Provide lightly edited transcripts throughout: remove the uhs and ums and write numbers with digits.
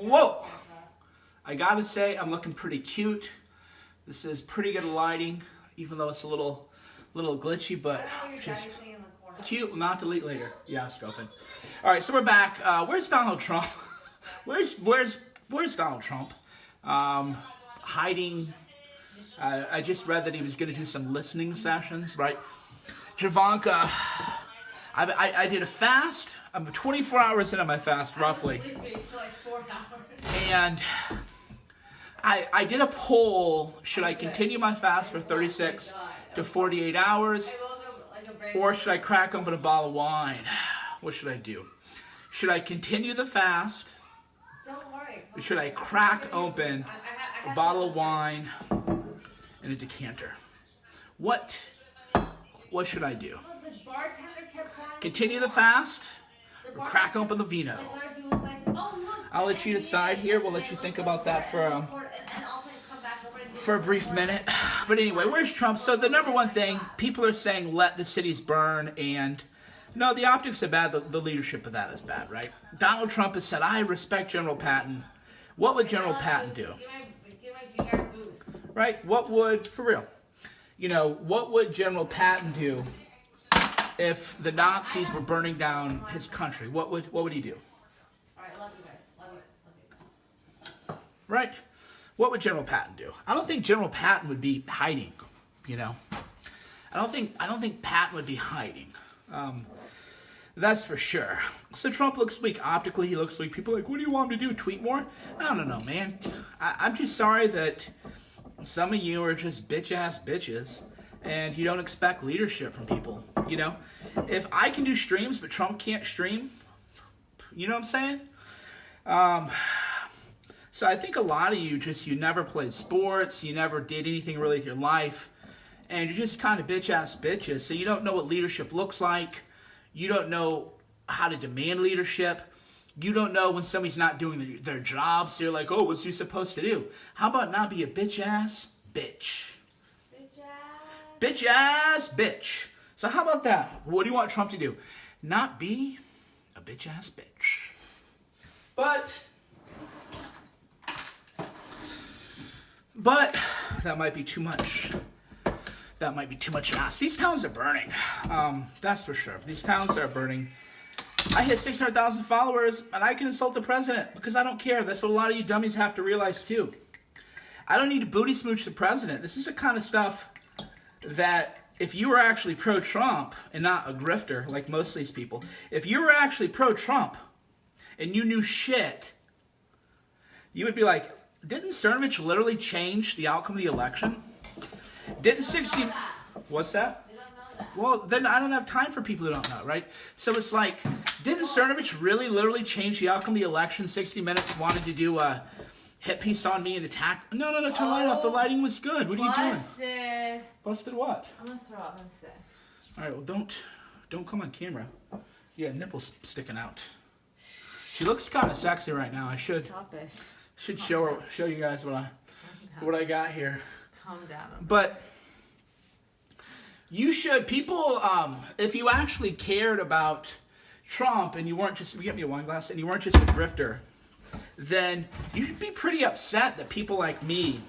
Whoa! I gotta say, I'm looking pretty cute. This is pretty good lighting, even though it's a little glitchy, but just cute. Not delete later. Yeah, scoping. All right, so we're back. Where's Donald Trump? Where's Donald Trump? Hiding. I just read that he was going to do some listening sessions, right? Javanka, I did a fast. I'm 24 hours into my fast, roughly. And I did a poll. Should I continue my fast for 36 to 48 hours? Or should I crack open a bottle of wine? What should I do? Should I continue the fast? Or should I crack open a bottle of wine and a decanter? What should I do? Continue the fast or crack open the vino? I'll let you decide here. We'll let you think about that for a brief minute. But anyway, where's Trump? So the number one thing, people are saying let the cities burn, and no, the optics are bad. The leadership of that is bad, right? Donald Trump has said, I respect General Patton. What would General Patton do? Right? What would, for real, what would General Patton do if the Nazis were burning down his country? What would he do? All right, love you guys. Love you. Right? What would General Patton do? I don't think General Patton would be hiding, I don't think Patton would be hiding. That's for sure. So Trump looks weak. Optically, he looks weak. People are like, what do you want him to do? Tweet more? I don't know, man. I'm just sorry that some of you are just bitch-ass bitches, and you don't expect leadership from people, If I can do streams, but Trump can't stream, you know what I'm saying? So I think a lot of you you never played sports, you never did anything really with your life, and you're just kind of bitch-ass bitches, so you don't know what leadership looks like. You don't know how to demand leadership. You don't know when somebody's not doing their job, so you're like, oh, what's you supposed to do? How about not be a bitch-ass bitch? Bitch-ass bitch. So how about that? What do you want Trump to do? Not be a bitch-ass bitch. But that might be too much. That might be too much to ask. These towns are burning. That's for sure. These towns are burning. I hit 600,000 followers, and I can insult the president because I don't care. That's what a lot of you dummies have to realize, too. I don't need to booty smooch the president. This is the kind of stuff that if you were actually pro-Trump and not a grifter like most of these people, if you were actually pro-Trump and you knew shit, you would be like, didn't Cernovich literally change the outcome of the election? Didn't 60... What's that? Well, then I don't have time for people who don't know, right? So it's like, didn't Cernovich really literally change the outcome of the election? 60 Minutes wanted to do a hit piece on me and attack. No, turn the light off. The lighting was good. What are you doing? Busted. Busted what? I'm gonna throw up. I'm sick. All right, well, don't come on camera. You got nipples sticking out. She looks kind of sexy right now. I should show you guys what I got here. Calm down. But you should, people, if you actually cared about Trump and you weren't just, get me a wine glass, and you weren't just a grifter, then you should be pretty upset that people like me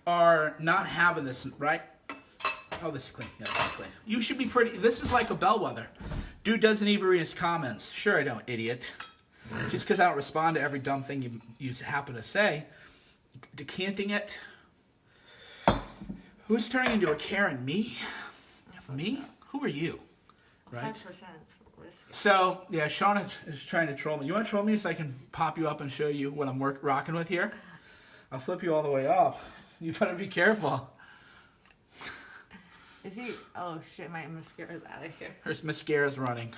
are not having this, right? Oh, this is clean. Yeah, this is clean. You should be pretty, this is like a bellwether. Dude doesn't even read his comments. Sure I don't, idiot. Just because I don't respond to every dumb thing you happen to say. Decanting it. Who's turning into a Karen? Me? Me? Who are you? Right? 5% risky. So, yeah, Shauna is trying to troll me. You want to troll me so I can pop you up and show you what I'm rocking with here? I'll flip you all the way up. You better be careful. Is he? Oh, shit, my mascara's out of here. Her mascara's running.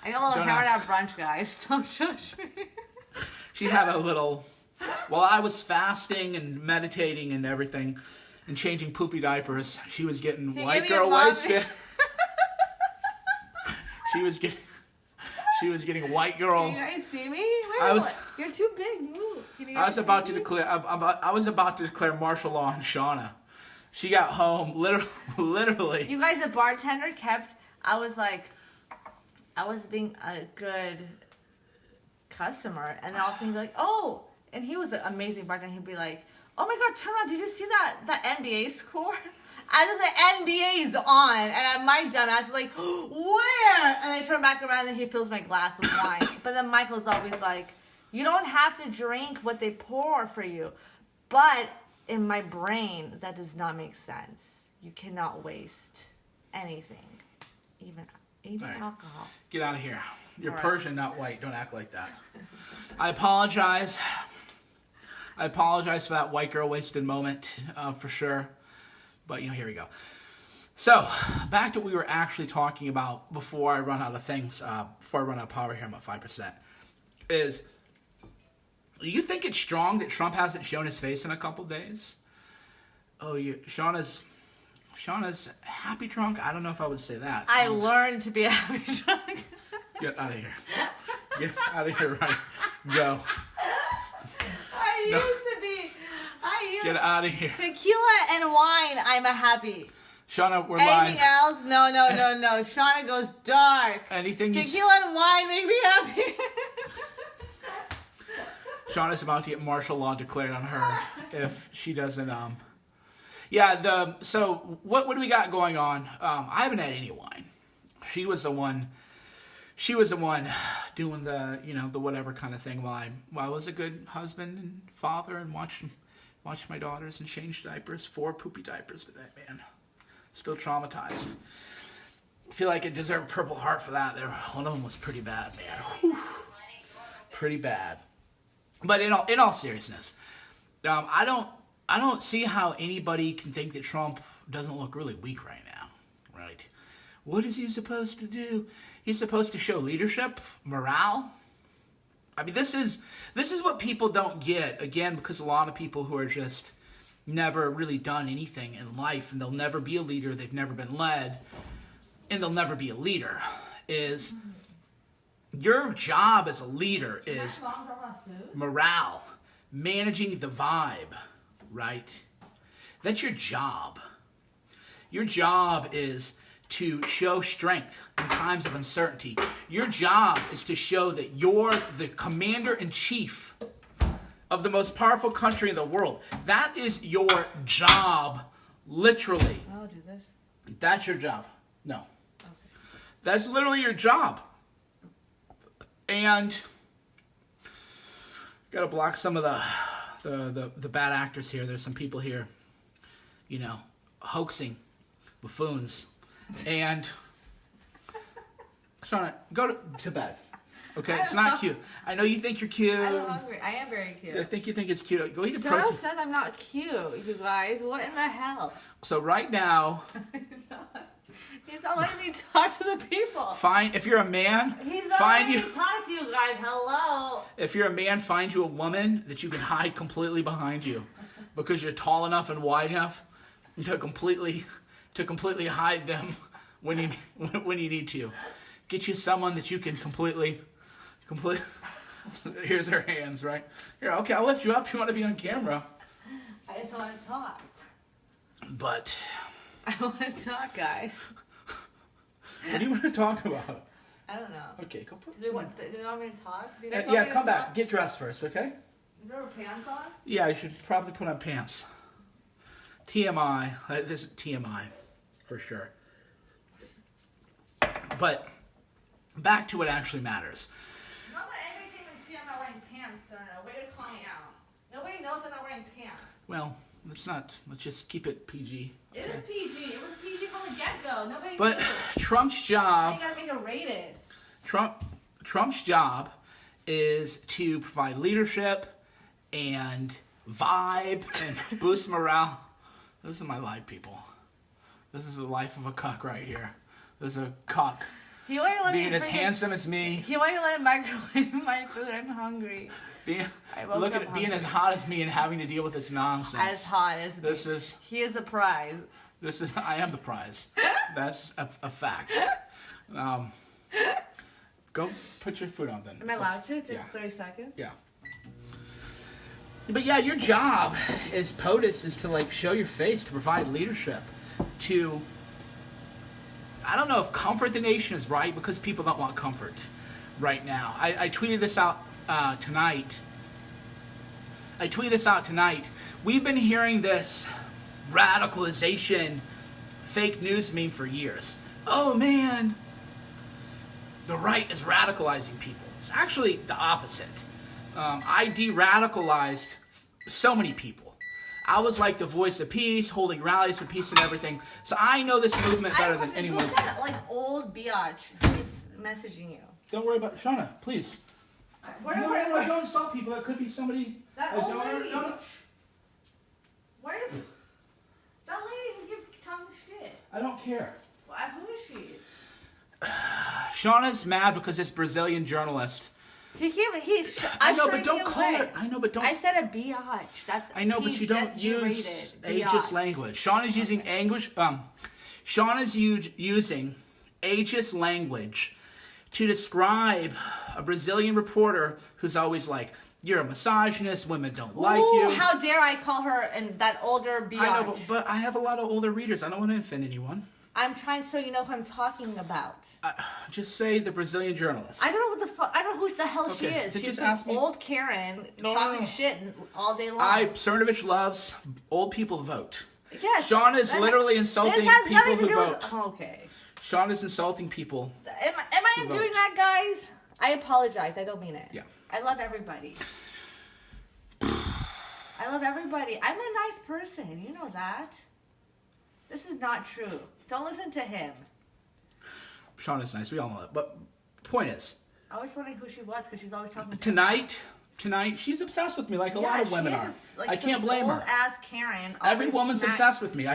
I got a little hair at brunch, guys. Don't judge me. She had a little... While I was fasting and meditating and everything... and changing poopy diapers, she was getting white girl wasted. She was getting white girl. Can you guys see me? You're too big. Move. I was about to declare martial law on Shauna. She got home literally. You guys, the bartender kept. I was being a good customer, and then all of a sudden he'd be like, oh, and he was an amazing bartender. He'd be like, oh my God, turn around, did you see that NBA score? As if the NBA's on, and my dumb ass is like, where? And I turn back around and he fills my glass with wine. But then Michael's always like, you don't have to drink what they pour for you. But in my brain, that does not make sense. You cannot waste anything, even right. alcohol. Get out of here. You're All right. Persian, not white. Don't act like that. I apologize. I apologize for that white girl wasted moment, for sure. But, here we go. So, back to what we were actually talking about before I run out of things, before I run out of power here, I'm at 5%, is, do you think it's strong that Trump hasn't shown his face in a couple days? Oh, Shauna's happy drunk? I don't know if I would say that. I learned to be a happy drunk. Get out of here. Get out of here, right? Go. Get out of here. Tequila and wine, I'm a happy. Shauna, we're Anything live. else? No. Shauna goes dark. Anything Tequila and wine make me happy. Shauna's about to get martial law declared on her if she doesn't. Yeah. So what do we got going on? I haven't had any wine. She was the one doing the the whatever kind of thing while I was a good husband and father and watched my daughters and changed diapers. 4 poopy diapers today, man. Still traumatized. I feel like I deserve a Purple Heart for that. One of them was pretty bad, man. Whew. Pretty bad. But in all seriousness, I don't see how anybody can think that Trump doesn't look really weak right now, right? What is he supposed to do? He's supposed to show leadership, morale. I mean, this is what people don't get, again, because a lot of people who are just never really done anything in life, and they'll never be a leader, they've never been led, and they'll never be a leader, is your job as a leader is morale, managing the vibe, right? That's your job. Your job is to show strength in times of uncertainty. Your job is to show that you're the commander-in-chief of the most powerful country in the world. That is your job, literally. I'll do this. That's your job. No. Okay. That's literally your job. And gotta block some of the bad actors here. There's some people here, hoaxing buffoons. And Shauna, go to bed. Okay, it's not cute. I know you think you're cute. I'm hungry. I am very cute. I think you think it's cute. Go eat a Sarah protein. says I'm not cute, you guys. What in the hell? So right now, He's not letting me talk to the people. if you're a man, He's not find letting you. me talk to you guys. Hello. If you're a man, find you a woman that you can hide completely behind you, because you're tall enough and wide enough to completely hide them when you need to. Get you someone that you can completely. Here's her hands, right? Here, okay, I'll lift you up. You want to be on camera? I just want to talk. But I want to talk, guys. what do you want to talk about? I don't know. Okay, go put. Do they want me to talk? Do you guys want Yeah, me to come back. talk? Get dressed first, okay? Is there pants on? Yeah, you should probably put on pants. TMI. This is TMI, for sure. But back to what actually matters. Not that anybody can even see I'm not wearing pants, Cerno. Way to call me out. Nobody knows I'm not wearing pants. Well, let's just keep it PG. It is PG. It was PG from the get-go. Nobody But knew. Trump's job. You gotta make it rated. Trump's job is to provide leadership and vibe and boost morale. This is my life, people. This is the life of a cuck right here. There's a cuck. He won't let Being me as handsome as me. He won't let me microwave my food. I'm hungry. Being hungry. as hot as me and having to deal with this nonsense. As hot as me. He is the prize. I am the prize. That's a fact. Go put your food on then. Am I allowed to? Just 30 seconds? Yeah. But yeah, your job as POTUS is to show your face, to provide leadership, to, I don't know if comfort the nation is right, because people don't want comfort right now. I tweeted this out tonight. I tweeted this out tonight. We've been hearing this radicalization fake news meme for years. Oh man, the right is radicalizing people. It's actually the opposite. I de-radicalized so many people. I was like the voice of peace, holding rallies for peace and everything. So I know this movement better than anyone. Who's that like old biatch keeps messaging you? Don't worry about Shauna, please. No, don't insult people. That could be somebody. That old lady. No. Where is that lady who gives tongue shit? I don't care. Well, who is she? Shauna's mad because this Brazilian journalist. I know, but don't call her. I know, but don't. I said a biatch. That's. I know, but you don't use ageist language. Shauna's using anguish. Shauna's using ageist language to describe a Brazilian reporter who's always like, "You're a misogynist. Women don't like you." How dare I call her and that older biatch? I know, but I have a lot of older readers. I don't want to offend anyone. I'm trying so you know who I'm talking about. Just say the Brazilian journalist. I don't know what the fuck. I don't know who the hell she Okay, is. so She's just an ask me. old Karen talking shit all day long. Cernovich loves old people to vote. Yes. Shauna is literally insulting this has people nothing who to do vote. with, okay. Shauna is insulting people. Am I doing that, guys? I apologize. I don't mean it. Yeah. I love everybody. I love everybody. I'm a nice person. You know that. This is not true. Don't listen to him. Shauna's nice. We all know that. But point is, I was wondering who she was because she's always talking tonight, she's obsessed with me like a lot of women are. I can't blame her. Old ass Karen. Every woman's obsessed with me.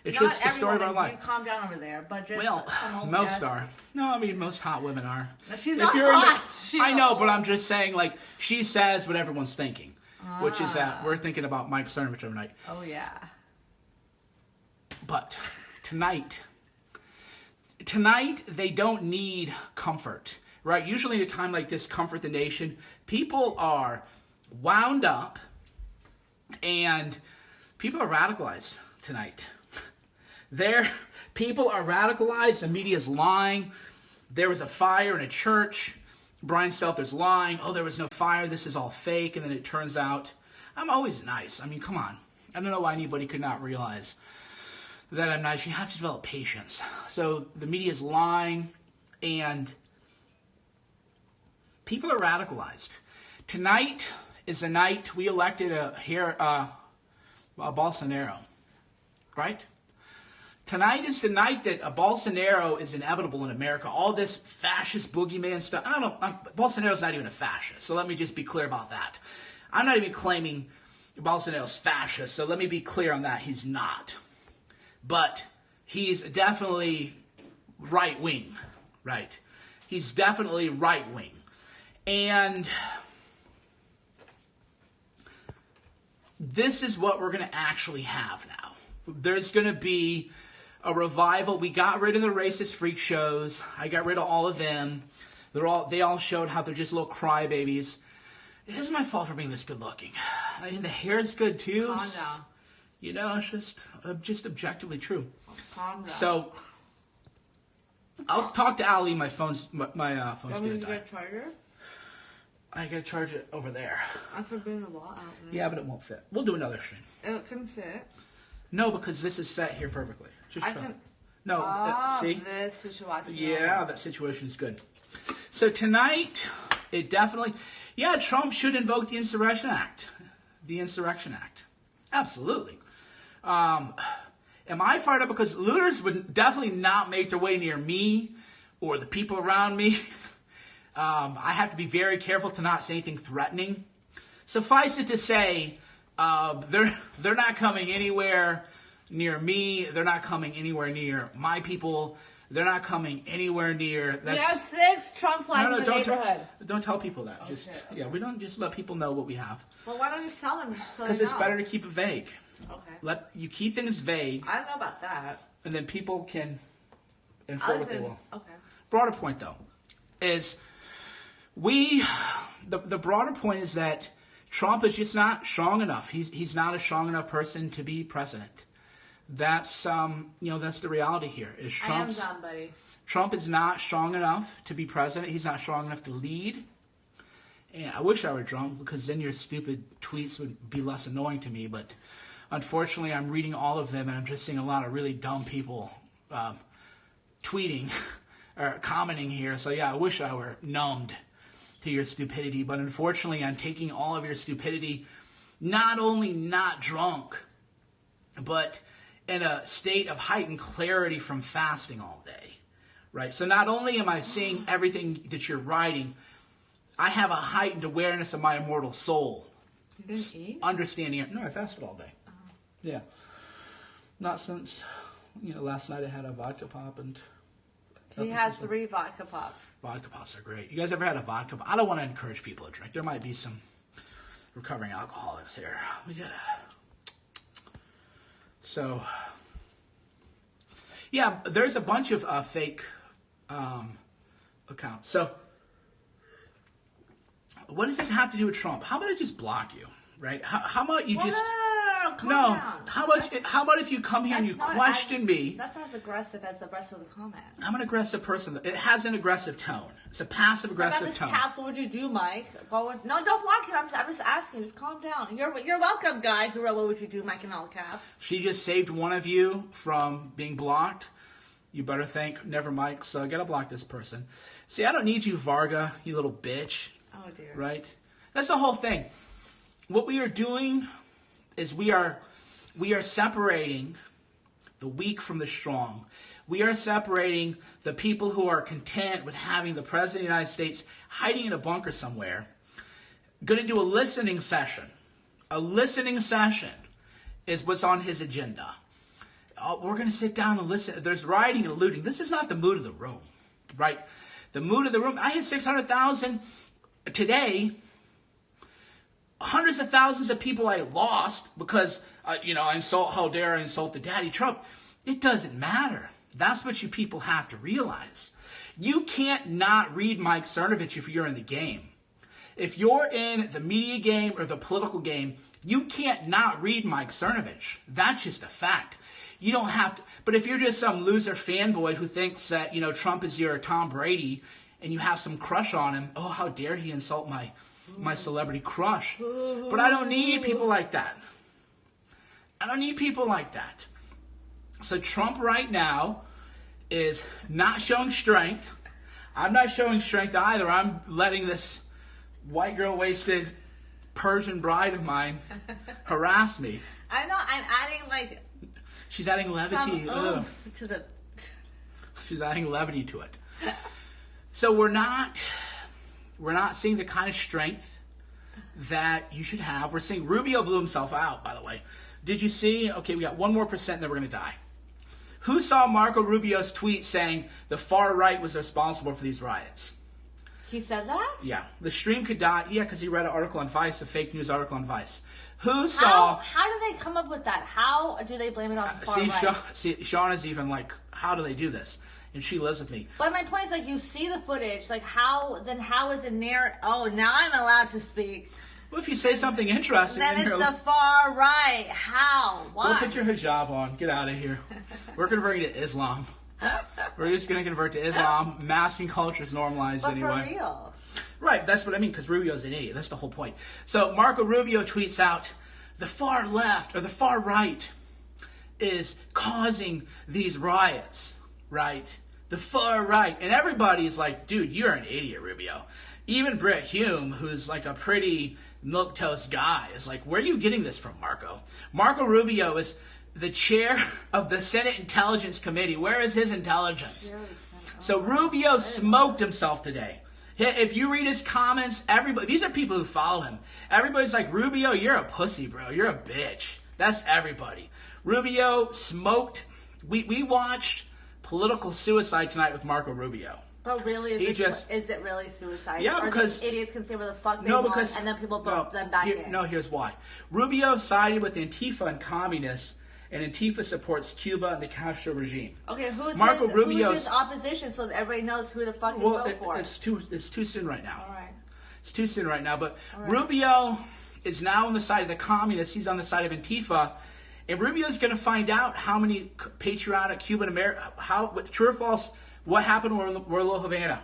It's just the story of our life. You calm down over there, but just some old most ass. are. No, I mean most hot women are. No, she's not hot. I know, but I'm just saying, like, she says what everyone's thinking, which is that we're thinking about Mike Cernovich every night. Oh yeah. But tonight they don't need comfort, right? Usually at a time like this, comfort the nation. People are wound up and people are radicalized tonight. People are radicalized. The media's lying. There was a fire in a church. Brian Stelter's lying. Oh, there was no fire. This is all fake. And then it turns out, I'm always nice. I mean, come on. I don't know why anybody could not realize that I'm nice. You have to develop patience. So the media's lying, and people are radicalized. Tonight is the night we elected a Bolsonaro, right? Tonight is the night that a Bolsonaro is inevitable in America. All this fascist boogeyman stuff. I don't know. Bolsonaro's not even a fascist, so let me just be clear about that. I'm not even claiming Bolsonaro's fascist, so let me be clear on that. He's not. But he's definitely right-wing, right? He's definitely right-wing. And this is what we're going to actually have now. There's going to be a revival. We got rid of the racist freak shows. I got rid of all of them. They all showed how they're just little crybabies. It isn't my fault for being this good-looking. I mean, the hair's good, too. Calm down. You know, it's just objectively true. Calm down. So, I'll talk to Ali. My phone's gonna die. Get a charger? I gotta charge it over there. I could bring the wall out there. Yeah, but it won't fit. We'll do another stream. It can fit. No, because this is set here perfectly. Just I try. can. No, see? This situation. Yeah, that situation's good. So tonight, it definitely, Trump should invoke the Insurrection Act. The Insurrection Act. Absolutely. Am I fired up? Because looters would definitely not make their way near me or the people around me. I have to be very careful to not say anything threatening. Suffice it to say, they're not coming anywhere near me. They're not coming anywhere near my people. They're not coming anywhere near. We have 6 Trump flags in the neighborhood. Don't tell people that. We don't just let people know what we have. Well, why don't you just tell them? Because it's better to keep it vague. Okay. You keep things vague. I don't know about that. And then people can infer what they will. Okay. Broader point, though, is the broader point is that Trump is just not strong enough. He's not a strong enough person to be president. That's that's the reality here. I am done, buddy. Trump is not strong enough to be president. He's not strong enough to lead. And I wish I were drunk because then your stupid tweets would be less annoying to me. But unfortunately, I'm reading all of them and I'm just seeing a lot of really dumb people tweeting or commenting here. So yeah, I wish I were numbed to your stupidity. But unfortunately, I'm taking all of your stupidity not only not drunk, but in a state of heightened clarity from fasting all day. Right? So not only am I seeing everything that you're writing, I have a heightened awareness of my immortal soul. You didn't eat? Understanding it. No, I fasted all day. Oh. Yeah. Not since, last night I had a vodka pop and... He had 3 vodka pops. Vodka pops are great. You guys ever had a vodka pop? I don't want to encourage people to drink. There might be some recovering alcoholics here. We gotta... So... Yeah, there's a bunch of fake accounts. So... What does this have to do with Trump? How about I just block you, right? How about you just... No, calm down. How about if you come here and you question me? That's not as aggressive as the rest of the comment. I'm an aggressive person. It has an aggressive tone. It's a passive-aggressive tone. What would you do, Mike? No, don't block him. I'm just asking. Just calm down. You're welcome, guy who wrote, what would you do, Mike, in all caps. She just saved one of you from being blocked. You better thank Never Mike, so I gotta block this person. See, I don't need you, Varga, you little bitch. Oh, dear. Right? That's the whole thing. What we are doing is we are separating the weak from the strong. We are separating the people who are content with having the President of the United States hiding in a bunker somewhere. Going to do a listening session. A listening session is what's on his agenda. We're going to sit down and listen. There's rioting and looting. This is not the mood of the room, right? The mood of the room. I had 600,000 today. Hundreds of thousands of people I lost because, how dare I insult the daddy Trump. It doesn't matter. That's what you people have to realize. You can't not read Mike Cernovich if you're in the game. If you're in the media game or the political game, you can't not read Mike Cernovich. That's just a fact. You don't have to. But if you're just some loser fanboy who thinks that, Trump is your Tom Brady and you have some crush on him, oh, how dare he insult my celebrity crush. But I don't need people like that. I don't need people like that. So Trump right now is not showing strength. I'm not showing strength either. I'm letting this white girl-wasted Persian bride of mine harass me. I know. I'm adding She's adding levity. To the... She's adding levity to it. So we're not seeing the kind of strength that you should have. We're seeing Rubio blew himself out, by the way. Did you see? Okay, we got 1 more % and then we're going to die. Who saw Marco Rubio's tweet saying the far right was responsible for these riots? He said that? Yeah. The stream could die. Yeah, because he read an article on Vice, a fake news article on Vice. Who saw... How do they come up with that? How do they blame it on the far right? Sean is even like, how do they do this? And she lives with me. But my point is, you see the footage. How is it narrated? Oh, now I'm allowed to speak. Well, if you say something interesting... Then it's the far right. How? Why? Go put your hijab on. Get out of here. We're converting to Islam. We're just going to convert to Islam. Masking culture is normalized anyway. But for real. Right, that's what I mean, because Rubio's an idiot. That's the whole point. So Marco Rubio tweets out, the far left or the far right is causing these riots, right? The far right. And everybody's like, dude, you're an idiot, Rubio. Even Brett Hume, who's like a pretty milquetoast guy, is like, where are you getting this from, Marco? Marco Rubio is the chair of the Senate Intelligence Committee. Where is his intelligence? So Rubio smoked himself today. If you read his comments, these are people who follow him. Everybody's like, Rubio, you're a pussy, bro. You're a bitch. That's everybody. Rubio smoked. We watched political suicide tonight with Marco Rubio. But really, is it really suicide? Yeah, because... Or idiots can say where the fuck they want, and then people vote them back in. No, here's why. Rubio sided with Antifa and communists, and Antifa supports Cuba and the Castro regime. Okay, who's his opposition so that everybody knows who to fucking vote for? It's too soon right now. All right. It's too soon right now. But Rubio is now on the side of the communists. He's on the side of Antifa. And Rubio's going to find out how many patriotic Cuban Americans, true or false, what happened when we're in Havana.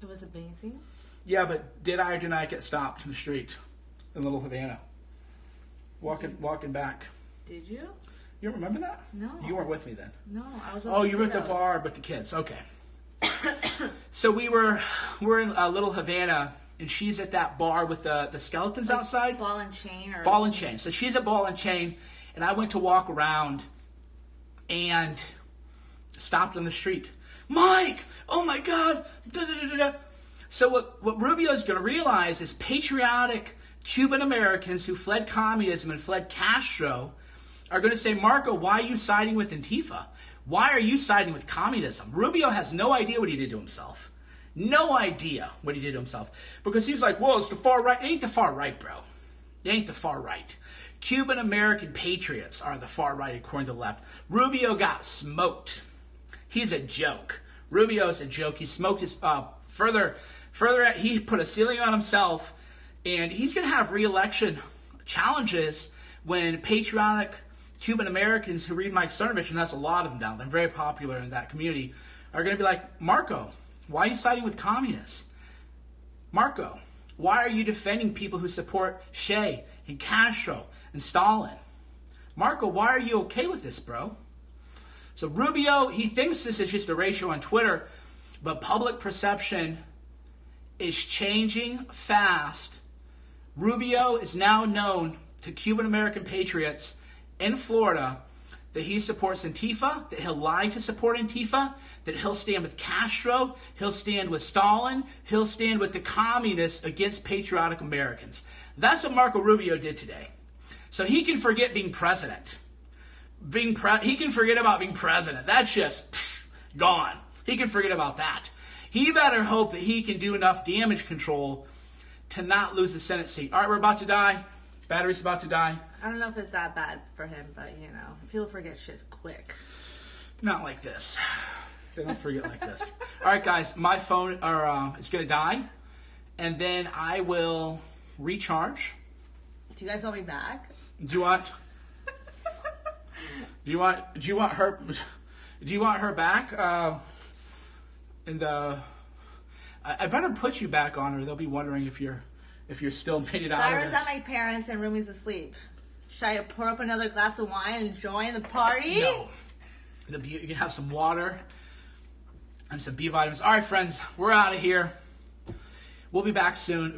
It was amazing. Yeah, but did I or did I get stopped in the street in Little Havana? Walking back. Did you? You don't remember that? No. You weren't with me then. No, I was with Oh, the you were at the kiddos. bar with the kids. Okay. So we're in Little Havana, and she's at that bar with the skeletons outside. Ball and chain or Ball and chain. So she's at ball and chain, and I went to walk around and stopped on the street. Mike! Oh my God! Da, da, da, da, da. So what Rubio is going to realize is patriotic Cuban Americans who fled communism and fled Castro are going to say, Marco, why are you siding with Antifa? Why are you siding with communism? Rubio has no idea what he did to himself. No idea what he did to himself. Because he's like, well, it's the far right. It ain't the far right, bro. It ain't the far right. Cuban American patriots are the far right according to the left. Rubio got smoked. He's a joke. Rubio's a joke. He smoked his he put a ceiling on himself, and he's going to have re-election challenges when patriotic Cuban Americans who read Mike Cernovich, and that's a lot of them down there, very popular in that community, are going to be like, Marco, why are you siding with communists? Marco, why are you defending people who support Che and Castro and Stalin? Marco, why are you okay with this, bro? So Rubio, he thinks this is just a ratio on Twitter, but public perception is changing fast. Rubio is now known to Cuban American patriots in Florida that he supports Antifa, that he'll lie to support Antifa, that he'll stand with Castro, he'll stand with Stalin, he'll stand with the communists against patriotic Americans. That's what Marco Rubio did today. So he can forget being president. He can forget about being president. That's just gone. He can forget about that. He better hope that he can do enough damage control to not lose the Senate seat. All right, we're about to die. Battery's about to die. I don't know if it's that bad for him, but you know, people forget shit quick. Not like this. They don't forget like this. All right, guys, my phone is going to die, and then I will recharge. Do you guys want me back? Do you want her? Do you want her back? I better put you back on, or they'll be wondering if you're still made it out of Cyrus this. at my parents and Rumi's asleep. Should I pour up another glass of wine and join the party? No. You can have some water and some B vitamins. All right, friends, we're out of here. We'll be back soon.